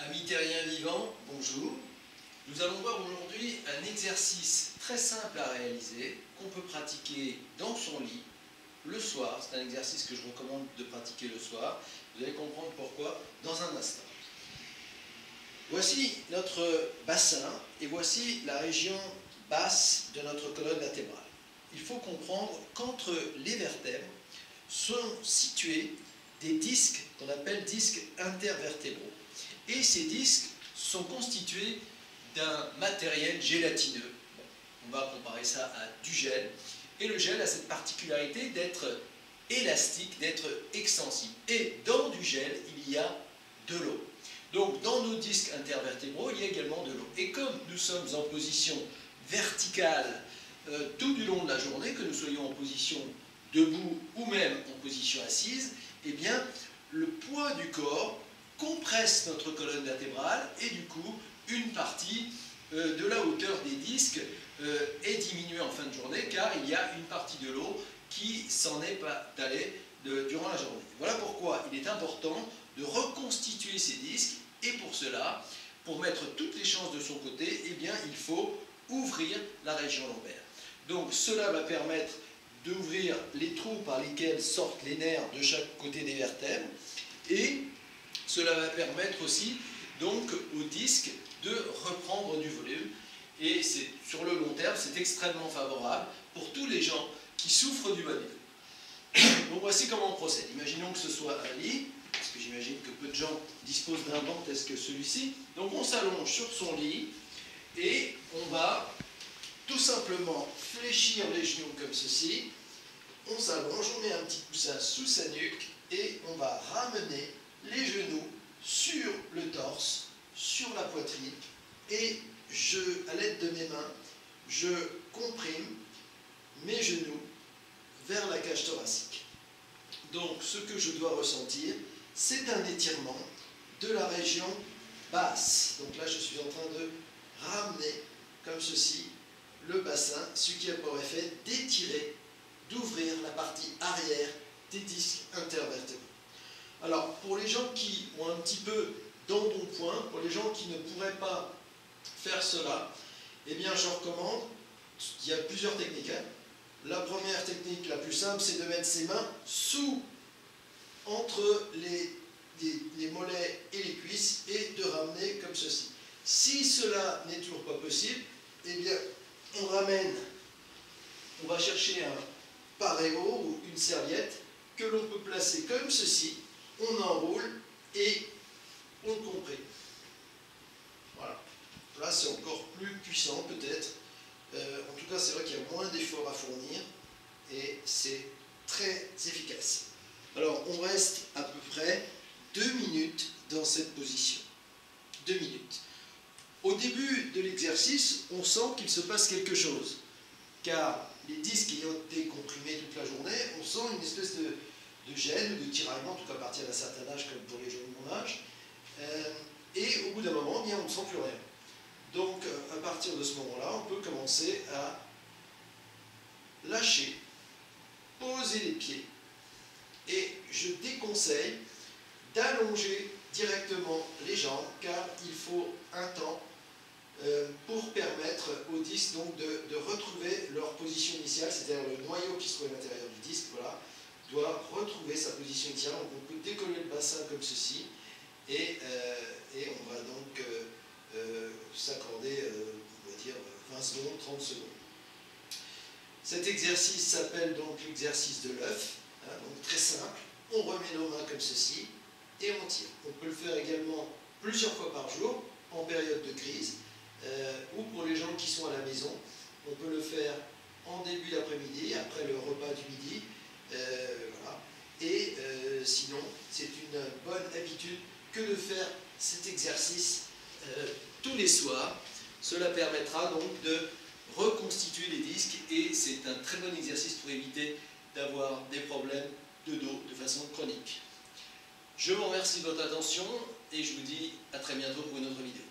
Amis terriens vivants, bonjour. Nous allons voir aujourd'hui un exercice très simple à réaliser qu'on peut pratiquer dans son lit le soir. C'est un exercice que je recommande de pratiquer le soir. Vous allez comprendre pourquoi dans un instant. Voici notre bassin et voici la région basse de notre colonne vertébrale. Il faut comprendre qu'entre les vertèbres sont situés des disques qu'on appelle disques intervertébraux. Et ces disques sont constitués d'un matériel gélatineux. On va comparer ça à du gel. Et le gel a cette particularité d'être élastique, d'être extensible. Et dans du gel, il y a de l'eau. Donc dans nos disques intervertébraux, il y a également de l'eau. Et comme nous sommes en position verticale tout du long de la journée, que nous soyons en position debout ou même en position assise, eh bien le poids du corps compresse notre colonne vertébrale et du coup une partie de la hauteur des disques est diminuée en fin de journée car il y a une partie de l'eau qui s'en est pas allée durant la journée. Voilà pourquoi il est important de reconstituer ces disques et pour cela, pour mettre toutes les chances de son côté, eh bien, il faut ouvrir la région lombaire. Donc cela va permettre d'ouvrir les trous par lesquels sortent les nerfs de chaque côté des vertèbres et cela va permettre aussi donc aux disques de reprendre du volume et sur le long terme c'est extrêmement favorable pour tous les gens qui souffrent du bas du dos. Donc voici comment on procède. Imaginons que ce soit un lit, parce que j'imagine que peu de gens disposent d'un banc tel que celui-ci. Donc on s'allonge sur son lit et on va tout simplement fléchir les genoux comme ceci. On s'allonge, on met un petit coussin sous sa nuque et on va ramener les genoux sur le torse, sur la poitrine et à l'aide de mes mains, je comprime mes genoux vers la cage thoracique. Donc ce que je dois ressentir, c'est un étirement de la région basse. Donc là je suis en train de ramener comme ceci le bassin, ce qui a pour effet d'étirer, d'ouvrir la partie arrière des disques intervertébraux. Alors, pour les gens qui ont un petit peu d'embonpoint, pour les gens qui ne pourraient pas faire cela, eh bien, je recommande, il y a plusieurs techniques. La première technique, la plus simple, c'est de mettre ses mains entre les mollets et les cuisses et de ramener comme ceci. Si cela n'est toujours pas possible, eh bien, on va chercher un paréo ou une serviette que l'on peut placer comme ceci. On enroule et on comprime. Voilà. Là, c'est encore plus puissant peut-être. En tout cas, c'est vrai qu'il y a moins d'efforts à fournir et c'est très efficace. Alors, on reste à peu près 2 minutes dans cette position. 2 minutes. Au début de l'exercice, on sent qu'il se passe quelque chose. Car les disques ayant été comprimés toute la journée, on sent une espèce de gêne ou de tiraillement, en tout cas à partir d'un certain âge, comme pour les gens de mon âge. Et au bout d'un moment, bien, on ne sent plus rien. Donc, à partir de ce moment-là, on peut commencer à lâcher, poser les pieds. Et je déconseille d'allonger directement les jambes, car il faut un temps pour permettre aux disques donc, de retrouver leur position initiale, c'est-à-dire le noyau qui se trouve à l'intérieur du disque, voilà, doit retrouver sa position initiale. Donc on peut décoller le bassin comme ceci et on va donc s'accorder, on va dire 20 secondes, 30 secondes. Cet exercice s'appelle donc l'exercice de l'œuf, donc très simple. On remet nos mains comme ceci et on tire. On peut le faire également plusieurs fois par jour en période de crise ou pour les gens qui sont à la maison. On peut le faire en début d'après-midi, après le repas du midi. Voilà. Et sinon, c'est une bonne habitude que de faire cet exercice tous les soirs. Cela permettra donc de reconstituer les disques et c'est un très bon exercice pour éviter d'avoir des problèmes de dos de façon chronique. Je vous remercie de votre attention et je vous dis à très bientôt pour une autre vidéo.